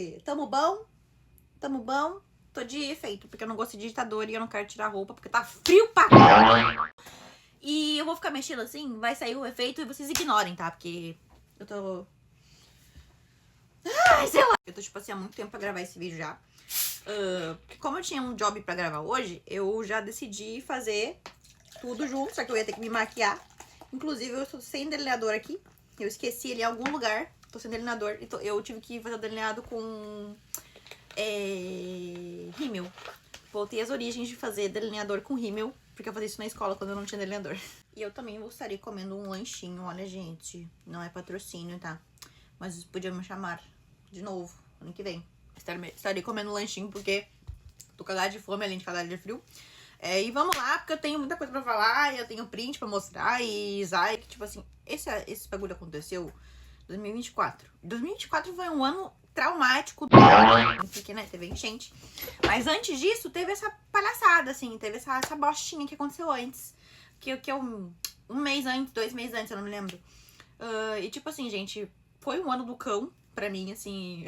gente! Tamo bom? Tamo bom? Tô de efeito, porque eu não gosto de ditador e eu não quero tirar a roupa, porque tá frio pra caralho. E eu vou ficar mexendo assim, vai sair o efeito e vocês ignorem, tá? Porque eu tô... Ai, sei lá. Eu tô, tipo assim, há muito tempo pra gravar esse vídeo já. Como eu tinha um job pra gravar hoje, eu já decidi fazer tudo junto, só que eu ia ter que me maquiar. Inclusive, eu tô sem delineador aqui. Eu esqueci ele em algum lugar. Tô sem delineador. Então, eu tive que fazer o delineado com rímel. Voltei às origens de fazer delineador com rímel, porque eu fazia isso na escola quando eu não tinha delineador. E eu também estarei comendo um lanchinho, olha, gente. Não é patrocínio, tá? Mas podia me chamar de novo, ano que vem. Estarei comendo um lanchinho porque tô cagada de fome, além de cagada de frio. E vamos lá, porque eu tenho muita coisa pra falar, eu tenho print pra mostrar, e Zay, que tipo assim, esse bagulho aconteceu em 2024. 2024 foi um ano traumático, porque, né, teve enchente. Mas antes disso, teve essa palhaçada, assim, teve essa bostinha que aconteceu antes. Que um mês antes, 2 meses antes, eu não me lembro. E tipo assim, gente, foi um ano do cão pra mim, assim.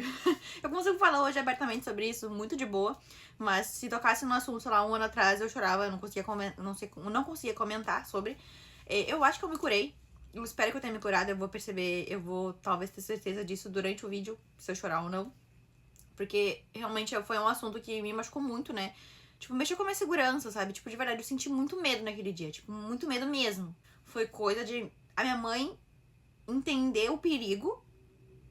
Eu consigo falar hoje abertamente sobre isso, muito de boa. Mas se tocasse no assunto, sei lá, um ano atrás, eu chorava, eu não conseguia comentar sobre. Eu acho que eu me curei. Eu espero que eu tenha me curado, eu vou perceber, eu vou talvez ter certeza disso durante o vídeo, se eu chorar ou não. Porque realmente foi um assunto que me machucou muito, né? Tipo, mexeu com a minha segurança, sabe? Tipo, de verdade, eu senti muito medo naquele dia. Tipo, muito medo mesmo. Foi coisa de a minha mãe entender o perigo.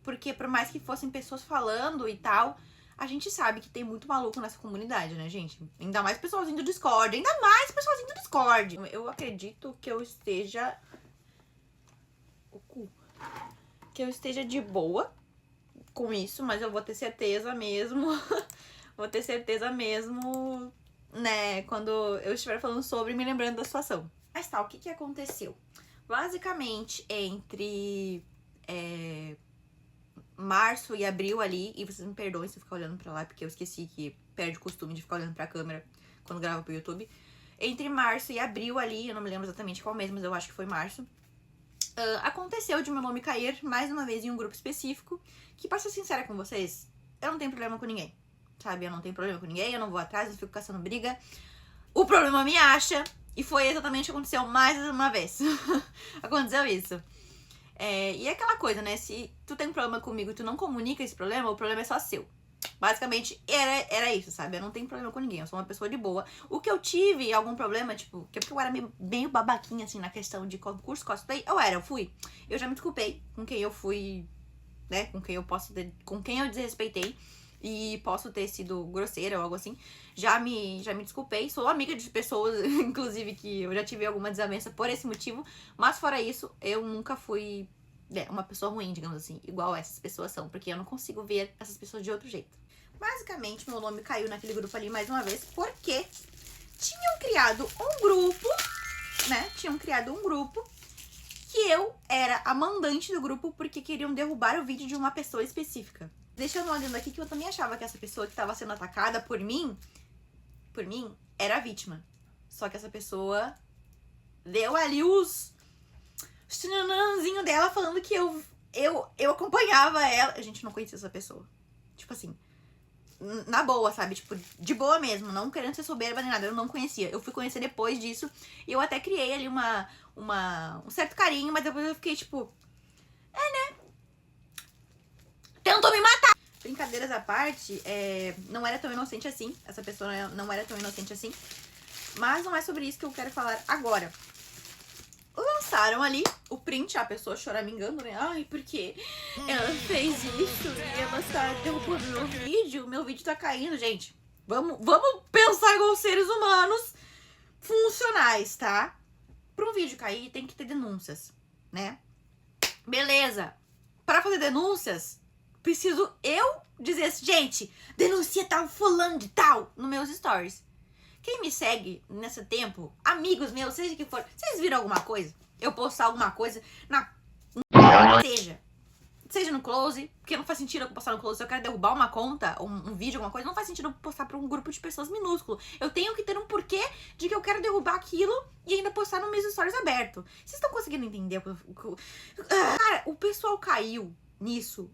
Porque por mais que fossem pessoas falando e tal, a gente sabe que tem muito maluco nessa comunidade, né, gente? Ainda mais pessoalzinho do Discord. Ainda mais pessoalzinho do Discord. Eu acredito que eu esteja... Que eu esteja de boa com isso, mas eu vou ter certeza mesmo. Vou ter certeza mesmo, né, quando eu estiver falando sobre, me lembrando da situação. Mas tá, o que aconteceu? Basicamente, entre março e abril ali, e vocês me perdoem se eu ficar olhando pra lá, porque eu esqueci que perde o costume de ficar olhando pra câmera quando grava pro YouTube. Entre março e abril ali, eu não me lembro exatamente qual mês, mas eu acho que foi março, aconteceu de meu nome cair mais uma vez em um grupo específico, que, pra ser sincera com vocês, eu não tenho problema com ninguém, sabe? Eu não tenho problema com ninguém, eu não vou atrás, não fico caçando briga. O problema me acha, e foi exatamente o que aconteceu mais uma vez. Aconteceu isso. E é aquela coisa, né? Se tu tem um problema comigo e tu não comunica esse problema, o problema é só seu. Basicamente, era isso, sabe? Eu não tenho problema com ninguém, eu sou uma pessoa de boa. O que eu tive, algum problema, tipo, que é porque eu era meio babaquinha, assim, na questão de concurso cosplay, eu fui. Eu já me desculpei com quem eu fui, né? Com quem eu desrespeitei e posso ter sido grosseira ou algo assim. Já me desculpei, sou amiga de pessoas, inclusive, que eu já tive alguma desavença por esse motivo. Mas fora isso, eu nunca fui uma pessoa ruim, digamos assim, igual essas pessoas são, porque eu não consigo ver essas pessoas de outro jeito. Basicamente, meu nome caiu naquele grupo ali mais uma vez, porque tinham criado um grupo, né? Tinham criado um grupo que eu era a mandante do grupo porque queriam derrubar o vídeo de uma pessoa específica. Deixando olhando aqui que eu também achava que essa pessoa que estava sendo atacada por mim, era a vítima. Só que essa pessoa deu ali os tchananzinho dela falando que eu acompanhava ela. A gente não conhecia essa pessoa. Tipo assim, na boa, sabe? Tipo, de boa mesmo, não querendo ser soberba nem nada. Eu não conhecia. Eu fui conhecer depois disso. E eu até criei ali um certo carinho, mas depois eu fiquei tipo... né? Tentou me matar! Brincadeiras à parte, não era tão inocente assim. Essa pessoa não era tão inocente assim. Mas não é sobre isso que eu quero falar agora. Lançaram ali o print, a pessoa choramingando, né? Ai, porque ela fez isso e ela está derrubando meu vídeo tá caindo, gente. Vamos pensar igual seres humanos funcionais, tá? Pra um vídeo cair, tem que ter denúncias, né? Beleza. Pra fazer denúncias, preciso eu dizer assim, gente, denuncia tal fulano de tal nos meus stories. Quem me segue nesse tempo, amigos meus, seja que for, vocês viram alguma coisa? Eu postar alguma coisa seja no close, porque não faz sentido eu postar no close. Se eu quero derrubar uma conta, um vídeo, alguma coisa, não faz sentido eu postar pra um grupo de pessoas minúsculo. Eu tenho que ter um porquê de que eu quero derrubar aquilo e ainda postar nos meus stories aberto. Vocês estão conseguindo entender? Cara, o pessoal caiu nisso.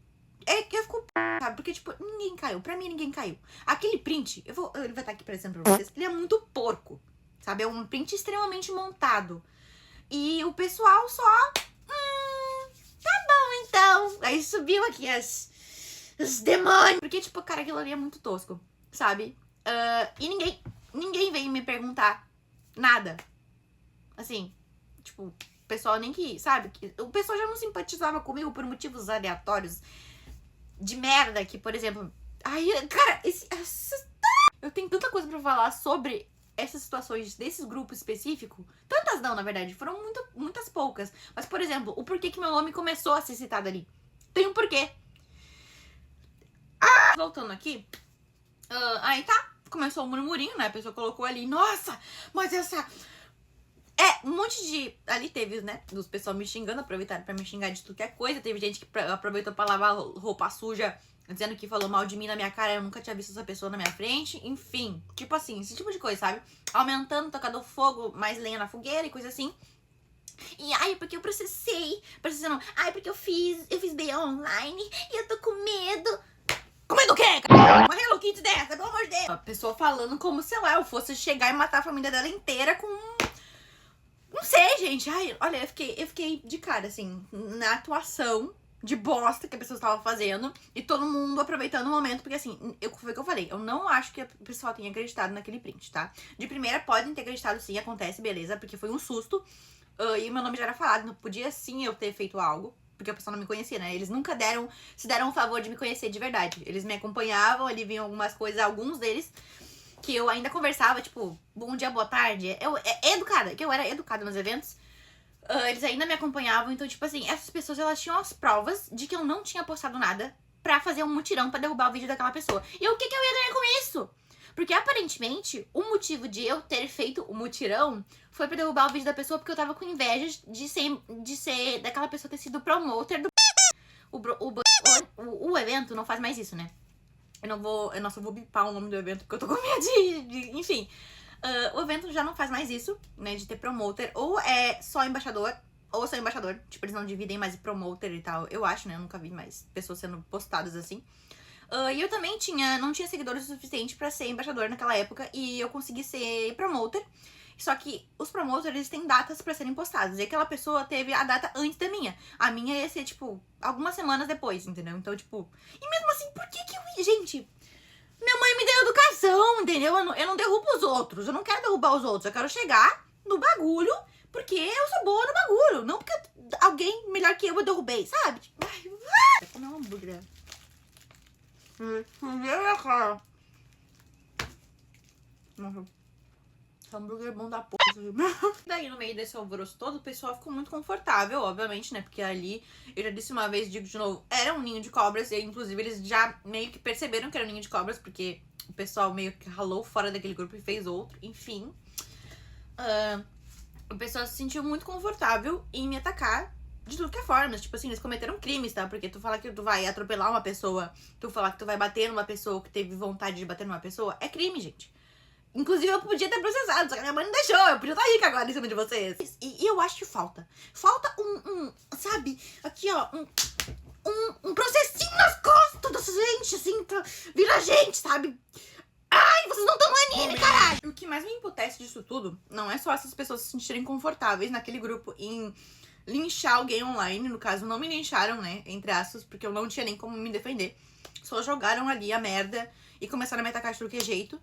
Que eu fico sabe? porque, tipo, ninguém caiu. Pra mim, ninguém caiu. Aquele print, ele vai estar aqui aparecendo pra vocês, ele é muito porco, sabe? É um print extremamente montado. E o pessoal só... tá bom, então. Aí subiu aqui os demônios. Porque, tipo, cara, aquilo ali é muito tosco, sabe? E ninguém veio me perguntar nada. Assim, tipo, o pessoal nem que, sabe? O pessoal já não simpatizava comigo por motivos aleatórios de merda que, por exemplo... Ai, cara, eu tenho tanta coisa pra falar sobre essas situações desses grupos específicos. Tantas não, na verdade. Foram muitas poucas. Mas, por exemplo, o porquê que meu nome começou a ser citado ali. Tem um porquê. Voltando aqui. Aí tá. Começou o murmurinho, né? A pessoa colocou ali. Nossa, mas essa... um monte de... Ali teve, né? Dos pessoal me xingando. Aproveitaram pra me xingar de tudo que é coisa. Teve gente que aproveitou pra lavar roupa suja, dizendo que falou mal de mim na minha cara. Eu nunca tinha visto essa pessoa na minha frente. Enfim, tipo assim, esse tipo de coisa, sabe? Aumentando, tocando fogo, mais lenha na fogueira e coisa assim. E ai, porque eu processei. Processando. Ai, porque eu fiz BO online e eu tô com medo. Com medo do quê, cara? Uma Hello Kitty dessa, pelo amor de Deus. A pessoa falando como, sei lá, eu fosse chegar e matar a família dela inteira com... Não sei, gente. Ai, olha, eu fiquei de cara, assim, na atuação de bosta que a pessoa estava fazendo. E todo mundo aproveitando o momento. Porque, assim, foi o que eu falei. Eu não acho que o pessoal tenha acreditado naquele print, tá? De primeira, podem ter acreditado sim, acontece, beleza. Porque foi um susto. E o meu nome já era falado. Não podia sim eu ter feito algo. Porque o pessoal não me conhecia, né? Eles nunca se deram o favor de me conhecer de verdade. Eles me acompanhavam, ali vinham algumas coisas, alguns deles... que eu ainda conversava, tipo, bom dia, boa tarde. Eu educada, que eu era educada nos eventos. Eles ainda me acompanhavam, então, tipo assim, essas pessoas, elas tinham as provas de que eu não tinha postado nada pra fazer um mutirão pra derrubar o vídeo daquela pessoa. E o que eu ia ganhar com isso? Porque, aparentemente, o motivo de eu ter feito o mutirão foi pra derrubar o vídeo da pessoa porque eu tava com inveja de ser daquela pessoa ter sido promoter do... O evento não faz mais isso, né? Nossa, eu vou bipar o nome do evento porque eu tô com medo enfim. O evento já não faz mais isso, né? De ter promoter. Ou é só embaixador, ou só embaixador. Tipo, eles não dividem mais promoter e tal. Eu acho, né? Eu nunca vi mais pessoas sendo postadas assim. E eu também não tinha seguidores o suficiente pra ser embaixador naquela época. E eu consegui ser promoter. Só que os promoters, eles têm datas pra serem postados. E aquela pessoa teve a data antes da minha. A minha ia ser, tipo, algumas semanas depois, entendeu? Então, tipo... E mesmo assim, por que eu ia... Gente, minha mãe me deu educação, entendeu? Eu não derrubo os outros. Eu não quero derrubar os outros. Eu quero chegar no bagulho porque eu sou boa no bagulho. Não porque alguém melhor que eu derrubei, sabe? Vai comer um hambúrguer. Cara. Nossa. Hambúrguer bom da porra. Daí, no meio desse alvoroço todo, o pessoal ficou muito confortável, obviamente, né? Porque ali, eu já disse uma vez, digo de novo, era um ninho de cobras. E, inclusive, eles já meio que perceberam que era um ninho de cobras, porque o pessoal meio que ralou fora daquele grupo e fez outro. Enfim. O pessoal se sentiu muito confortável em me atacar de tudo que é forma. Tipo assim, eles cometeram crimes, tá? Porque tu falar que tu vai atropelar uma pessoa, tu falar que tu vai bater numa pessoa que teve vontade de bater numa pessoa, é crime, gente. Inclusive, eu podia ter processado, só que a minha mãe não deixou. Eu podia estar rica agora em cima de vocês. E eu acho que falta. Falta sabe? Aqui, ó, um processinho nas costas dessa gente, assim, pra virar gente, sabe? Ai, vocês não estão no anime, caralho! O que mais me emputece disso tudo não é só essas pessoas se sentirem confortáveis naquele grupo em linchar alguém online. No caso, não me lincharam, né? Entre aspas, porque eu não tinha nem como me defender. Só jogaram ali a merda e começaram a me atacar de qualquer jeito.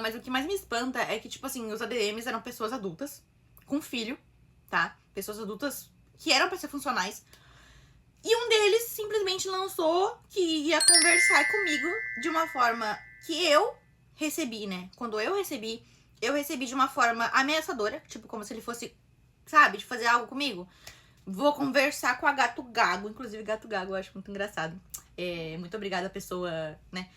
Mas o que mais me espanta é que, tipo assim, os ADMs eram pessoas adultas, com filho, tá? Pessoas adultas que eram pra ser funcionais. E um deles simplesmente lançou que ia conversar comigo de uma forma que eu recebi, né? Quando eu recebi de uma forma ameaçadora, tipo, como se ele fosse, sabe, de fazer algo comigo. Vou conversar com a Gato Gago, inclusive Gato Gago eu acho muito engraçado. Muito obrigada a pessoa, né,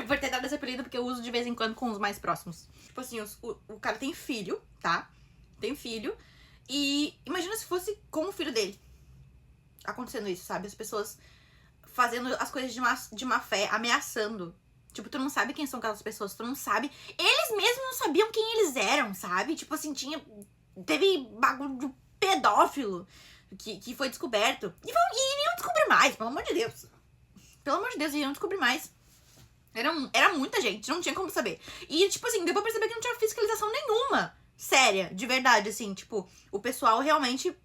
por ter dado esse apelido, porque eu uso de vez em quando com os mais próximos. Tipo assim, o cara tem filho, tá? Tem filho. E imagina se fosse com o filho dele acontecendo isso, sabe? As pessoas fazendo as coisas de má fé, ameaçando. Tipo, tu não sabe quem são aquelas pessoas, tu não sabe. Eles mesmos não sabiam quem eles eram, sabe? Tipo assim, teve bagulho de pedófilo que foi descoberto. E iriam descobrir mais, pelo amor de Deus. Pelo amor de Deus, iam descobrir mais. Era muita gente, não tinha como saber. E, tipo assim, deu pra perceber que não tinha fiscalização nenhuma. Séria, de verdade, assim, tipo, o pessoal realmente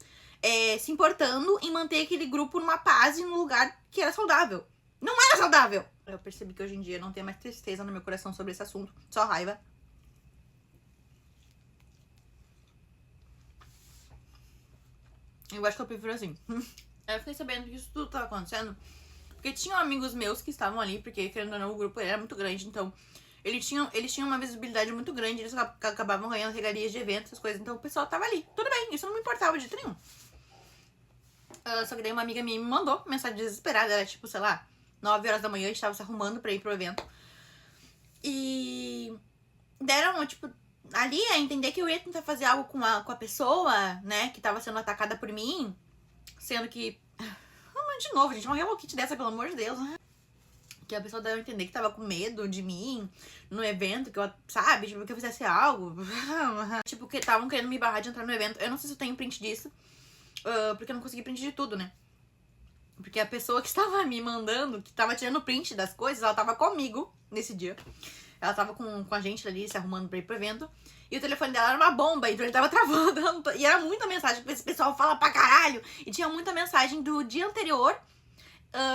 se importando em manter aquele grupo numa paz e num lugar que era saudável. Não era saudável! Eu percebi que hoje em dia não tem mais tristeza no meu coração sobre esse assunto, só raiva. Eu acho que eu prefiro assim. Eu fiquei sabendo que isso tudo tava acontecendo porque tinham amigos meus que estavam ali, porque, querendo ou não, o grupo era muito grande, então eles tinham uma visibilidade muito grande, eles acabavam ganhando regalias de eventos, essas coisas, então o pessoal tava ali. Tudo bem, isso não me importava de jeito nenhum. Só que daí uma amiga minha me mandou mensagem desesperada, era tipo, sei lá, 9 horas da manhã, a gente tava se arrumando pra ir pro evento. E deram, tipo, ali a entender que eu ia tentar fazer algo com a pessoa, né, que tava sendo atacada por mim, sendo que... De novo, gente, uma Hello Kitty dessa, pelo amor de Deus, né? Que a pessoa deu a entender que tava com medo de mim no evento, que eu, sabe, tipo, que eu fizesse algo. Tipo, que estavam querendo me barrar de entrar no evento. Eu não sei se eu tenho print disso, porque eu não consegui print de tudo, né? Porque a pessoa que estava me mandando, que tava tirando print das coisas, ela tava comigo nesse dia. Ela tava com a gente ali, se arrumando pra ir pro evento. E o telefone dela era uma bomba, então ele tava travando. E era muita mensagem, porque esse pessoal fala pra caralho. E tinha muita mensagem do dia anterior,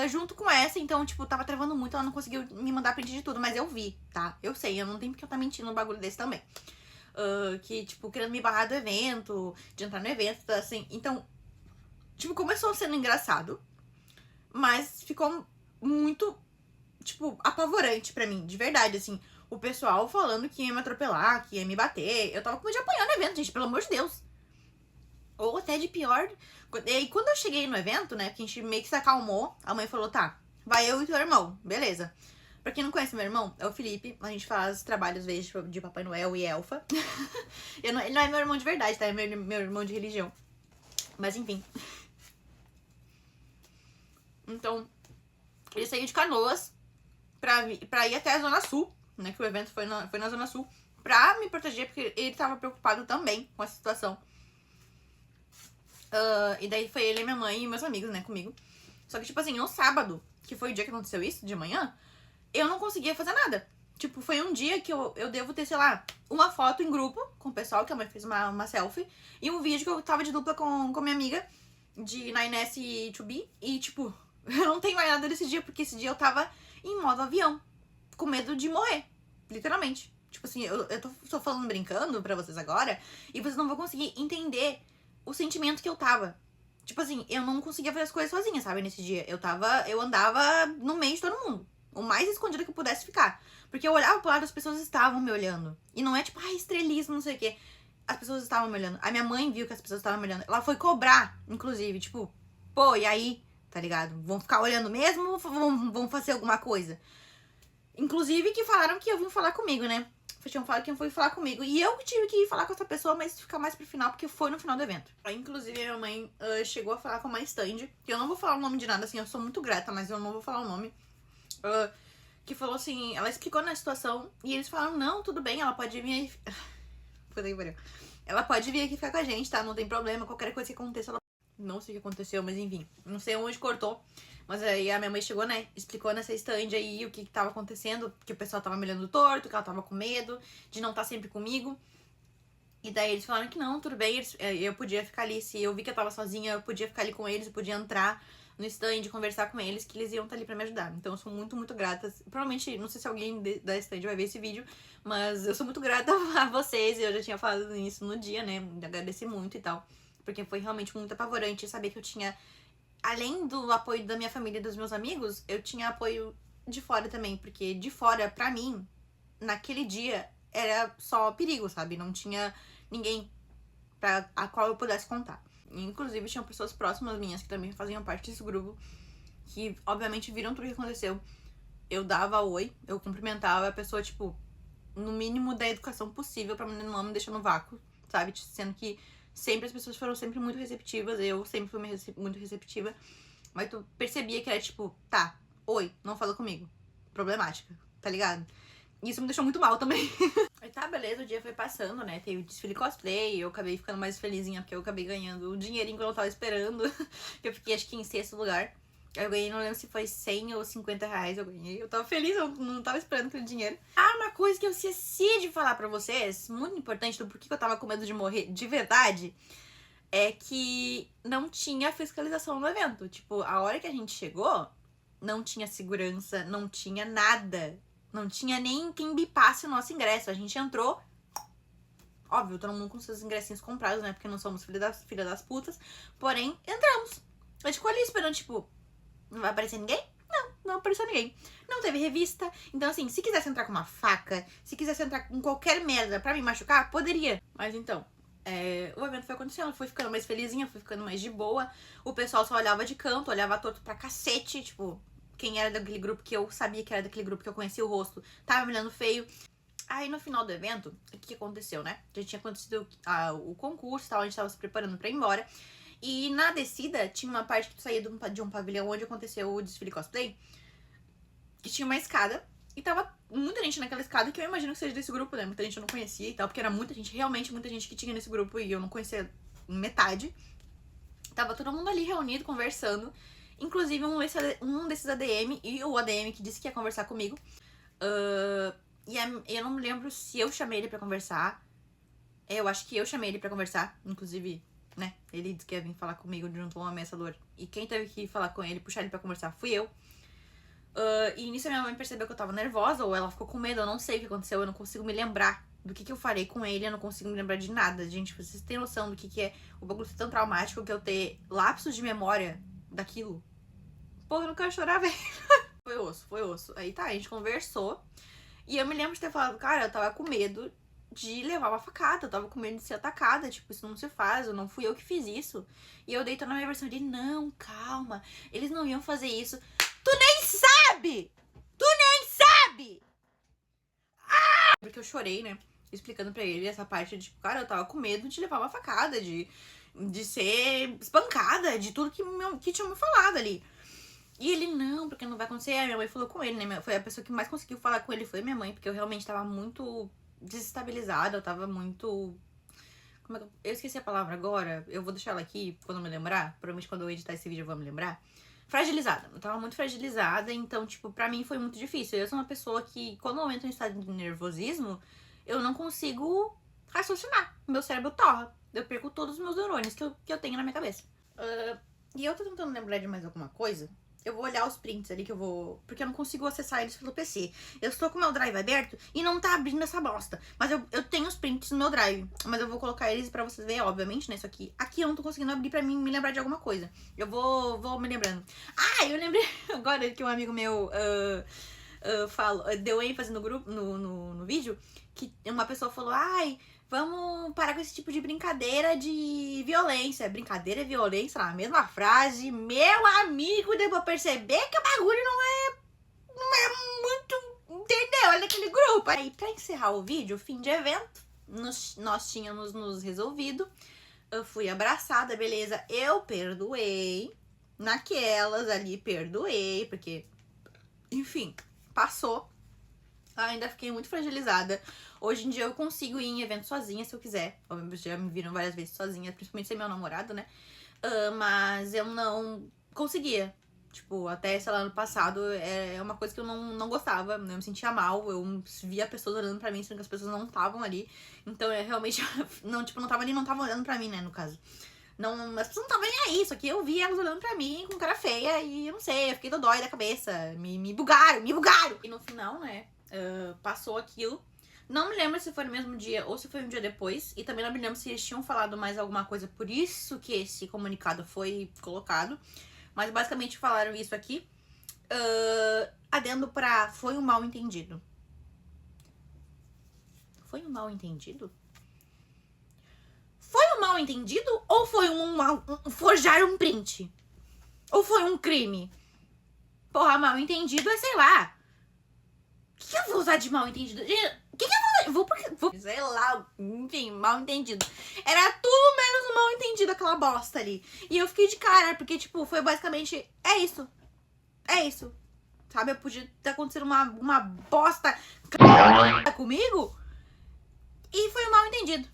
junto com essa. Então, tipo, tava travando muito, ela não conseguiu me mandar print de tudo. Mas eu vi, tá? Eu sei, eu não tenho porque eu tá mentindo um bagulho desse também. Que, tipo, querendo me barrar do evento, de entrar no evento, assim. Então, tipo, começou sendo engraçado. Mas ficou muito, tipo, apavorante pra mim, de verdade, assim. O pessoal falando que ia me atropelar, que ia me bater. Eu tava com medo de apanhar no evento, gente, pelo amor de Deus. Ou até de pior. E quando eu cheguei no evento, né, que a gente meio que se acalmou, a mãe falou, tá, vai eu e teu irmão, beleza. Pra quem não conhece meu irmão, é o Felipe. A gente faz trabalhos, às vezes, de Papai Noel e Elfa. Ele não é meu irmão de verdade, tá? É meu irmão de religião. Mas, enfim. Então, ele saiu de Canoas pra ir até a Zona Sul, né? Que o evento foi na Zona Sul, pra me proteger, porque ele tava preocupado também com a situação. E daí foi ele, minha mãe e meus amigos, né, comigo. Só que, tipo assim, no sábado, que foi o dia que aconteceu isso, de manhã, eu não conseguia fazer nada. Tipo, foi um dia que eu devo ter, sei lá, uma foto em grupo com o pessoal, que a mãe fez uma selfie, e um vídeo que eu tava de dupla com minha amiga, de 9S 2B, e, tipo, eu não tenho mais nada desse dia, porque esse dia eu tava em modo avião, com medo de morrer, literalmente. Tipo assim, eu tô falando brincando pra vocês agora, e vocês não vão conseguir entender o sentimento que eu tava. Tipo assim, eu não conseguia fazer as coisas sozinha, sabe, nesse dia. Eu andava no meio de todo mundo, o mais escondida que eu pudesse ficar. Porque eu olhava pro lado, as pessoas estavam me olhando. E não é tipo, estrelismo, não sei o quê. As pessoas estavam me olhando. A minha mãe viu que as pessoas estavam me olhando. Ela foi cobrar, inclusive, tipo, pô, e aí? Tá ligado? Vão ficar olhando mesmo ou vão fazer alguma coisa? Inclusive que falaram que iam falar comigo, né? Tinham falado que iam falar comigo. E eu tive que ir falar com essa pessoa, mas ficar mais pro final, porque foi no final do evento. Aí, inclusive, a minha mãe chegou a falar com uma stand, que eu não vou falar o nome de nada, assim, eu sou muito grata, mas eu não vou falar o nome. Que falou assim, ela explicou na situação, e eles falaram, não, tudo bem, ela pode vir aí. Ela pode vir aqui ficar com a gente, tá? Não tem problema, qualquer coisa que aconteça, ela... Não sei o que aconteceu, mas enfim, não sei onde cortou. Mas aí a minha mãe chegou, né, explicou nessa stand aí o que tava acontecendo, que o pessoal tava me olhando torto, que ela tava com medo de não estar sempre comigo. E daí eles falaram que não, tudo bem, eu podia ficar ali, se eu vi que eu tava sozinha, eu podia ficar ali com eles, eu podia entrar no stand, conversar com eles, que eles iam estar ali pra me ajudar. Então eu sou muito, muito grata. Provavelmente, não sei se alguém da stand vai ver esse vídeo, mas eu sou muito grata a vocês, eu já tinha falado isso no dia, né, agradeci muito e tal. Porque foi realmente muito apavorante saber que eu tinha, além do apoio da minha família e dos meus amigos, eu tinha apoio de fora também. Porque de fora, pra mim, naquele dia, era só perigo, sabe? Não tinha ninguém a qual eu pudesse contar. Inclusive, tinham pessoas próximas minhas que também faziam parte desse grupo, que obviamente viram tudo o que aconteceu. Eu dava oi, eu cumprimentava a pessoa, tipo, no mínimo da educação possível pra não me deixar no vácuo, sabe? Sendo que sempre as pessoas foram sempre muito receptivas, eu sempre fui muito receptiva, mas tu percebia que era tipo, tá, oi, não fala comigo, problemática, tá ligado? E isso me deixou muito mal também. Aí tá, beleza, o dia foi passando, né, teve desfile cosplay, eu acabei ficando mais felizinha porque eu acabei ganhando o dinheirinho que eu tava esperando, que eu fiquei acho que em 6º lugar. Eu ganhei, não lembro se foi 100 ou 50 reais eu ganhei. Eu tava feliz, eu não tava esperando aquele dinheiro. Ah, uma coisa que eu esqueci de falar pra vocês, muito importante do porquê que eu tava com medo de morrer de verdade, é que não tinha fiscalização no evento. Tipo, a hora que a gente chegou, não tinha segurança, não tinha nada. Não tinha nem quem bipasse o nosso ingresso. A gente entrou, óbvio, todo mundo com seus ingressinhos comprados, né? Porque não somos filha das putas. Porém, entramos. A gente ficou ali esperando, tipo, não vai aparecer ninguém? Não apareceu ninguém. Não teve revista. Então, assim, se quisesse entrar com uma faca, se quisesse entrar com qualquer merda pra me machucar, poderia. Mas então, o evento foi acontecendo, eu fui ficando mais felizinha, fui ficando mais de boa. O pessoal só olhava de canto, olhava torto pra cacete. Tipo, quem era daquele grupo que eu sabia que era daquele grupo que eu conhecia o rosto, tava me olhando feio. Aí no final do evento, o que aconteceu, né? Já tinha acontecido o concurso e tal, a gente tava se preparando pra ir embora. E na descida, tinha uma parte que tu saía de um pavilhão onde aconteceu o desfile cosplay. Que tinha uma escada. E tava muita gente naquela escada, que eu imagino que seja desse grupo, né? Muita gente eu não conhecia e tal, porque era muita gente, realmente muita gente que tinha nesse grupo e eu não conhecia metade. Tava todo mundo ali reunido, conversando. Inclusive um desses ADM e o ADM que disse que ia conversar comigo. E eu não me lembro se eu chamei ele pra conversar. Eu acho que eu chamei ele pra conversar, inclusive, né? Ele disse que ia vir falar comigo junto com um ameaçador. E quem teve que falar com ele, puxar ele pra conversar, fui eu. E nisso a minha mãe percebeu que eu tava nervosa, ou ela ficou com medo, eu não sei o que aconteceu, eu não consigo me lembrar do que eu falei com ele, eu não consigo me lembrar de nada. Gente, vocês têm noção do que é o bagulho ser tão traumático que eu ter lapsos de memória daquilo? Porra, eu não quero chorar, velho. Foi osso. Aí tá, a gente conversou. E eu me lembro de ter falado, cara, eu tava com medo de levar uma facada, eu tava com medo de ser atacada, tipo, isso não se faz, não fui eu que fiz isso. E eu deito na minha versão de, não, calma, eles não iam fazer isso. Tu nem sabe! Tu nem sabe! Ah! Porque eu chorei, né, explicando pra ele essa parte de, tipo, cara, eu tava com medo de levar uma facada, de ser espancada, de tudo que tinham me falado ali. E ele, não, porque não vai acontecer. A minha mãe falou com ele, né? Foi a pessoa que mais conseguiu falar com ele, foi minha mãe, porque eu realmente tava muito desestabilizada, eu tava muito... Eu esqueci a palavra agora, eu vou deixar ela aqui quando eu me lembrar. Provavelmente quando eu editar esse vídeo eu vou me lembrar. Fragilizada. Eu tava muito fragilizada, então, tipo, pra mim foi muito difícil. Eu sou uma pessoa que, quando eu entro em estado de nervosismo, eu não consigo raciocinar. Meu cérebro torra. Eu perco todos os meus neurônios que eu tenho na minha cabeça. E eu tô tentando lembrar de mais alguma coisa. Eu vou olhar os prints ali que eu vou... Porque eu não consigo acessar eles pelo PC. Eu estou com o meu drive aberto e não tá abrindo essa bosta. Mas eu tenho os prints no meu drive. Mas eu vou colocar eles pra vocês verem, obviamente, né? Isso aqui. Aqui eu não tô conseguindo abrir pra mim me lembrar de alguma coisa. Eu vou me lembrando. Ah, eu lembrei agora que um amigo meu deu ênfase no grupo, no vídeo. Que uma pessoa falou, ai... Vamos parar com esse tipo de brincadeira de violência. Brincadeira e violência na mesma frase. Meu amigo, deu pra perceber que o bagulho não é muito... Entendeu? Olha aquele grupo. Aí, pra encerrar o vídeo, fim de evento, nós tínhamos nos resolvido. Eu fui abraçada, beleza. Eu perdoei. Naquelas ali, perdoei. Porque, enfim, passou. Ainda fiquei muito fragilizada. Hoje em dia eu consigo ir em evento sozinha, se eu quiser. Já me viram várias vezes sozinha, principalmente ser meu namorado, né? Mas eu não conseguia. Tipo, até, sei lá, ano passado, é uma coisa que eu não gostava. Eu me sentia mal, eu via pessoas olhando pra mim, sendo que as pessoas não estavam ali. Então, eu realmente, não tava ali, não estavam olhando pra mim, né, no caso. Não, as pessoas não estavam nem aí, só que eu vi elas olhando pra mim com cara feia e eu não sei, eu fiquei dodói da cabeça. Me bugaram! E no final, né, passou aquilo. Não me lembro se foi no mesmo dia ou se foi um dia depois. E também não me lembro se eles tinham falado mais alguma coisa. Por isso que esse comunicado foi colocado. Mas basicamente falaram isso aqui. Adendo pra... Foi um mal entendido. Foi um mal entendido? Foi um mal entendido? Ou foi forjar um print? Ou foi um crime? Porra, mal entendido é, sei lá... O que eu vou usar de mal entendido? O que eu vou sei lá, enfim, mal entendido. Era tudo menos um mal entendido, aquela bosta ali. E eu fiquei de cara, porque, tipo, foi basicamente, é isso. É isso. Sabe, eu podia ter acontecido uma bosta comigo. E foi um mal entendido.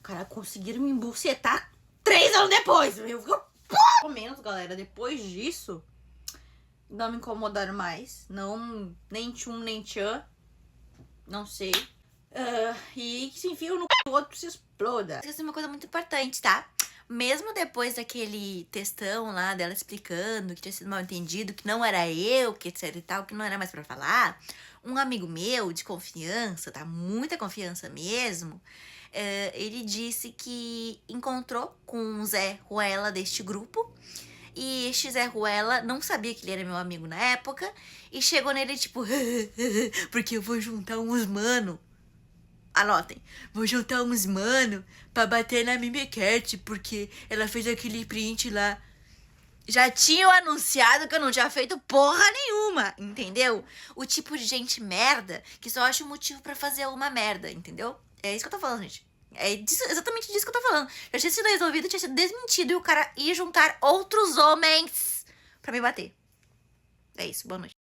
Cara, conseguiram me embucetar 3 anos depois. Eu fico... Pelo menos, galera, depois disso... não me incomodaram mais. Não, nem tchum, nem tchan. Não sei. E que se enfia no c... o outro se exploda. Isso é uma coisa muito importante, tá? Mesmo depois daquele textão lá dela explicando que tinha sido mal entendido, que não era eu, que etc e tal, que não era mais pra falar, um amigo meu de confiança, tá? Muita confiança mesmo, ele disse que encontrou com o Zé Ruela deste grupo. E este Zé Ruela não sabia que ele era meu amigo na época. E chegou nele tipo, porque eu vou juntar uns mano. Anotem, vou juntar uns mano pra bater na Mimicat, porque ela fez aquele print lá. Já tinham anunciado que eu não tinha feito porra nenhuma, entendeu? O tipo de gente merda que só acha um motivo pra fazer uma merda, entendeu? É isso que eu tô falando, gente. É exatamente disso que eu tô falando. Já tinha sido resolvido, tinha sido desmentido e o cara ia juntar outros homens pra me bater. É isso, boa noite.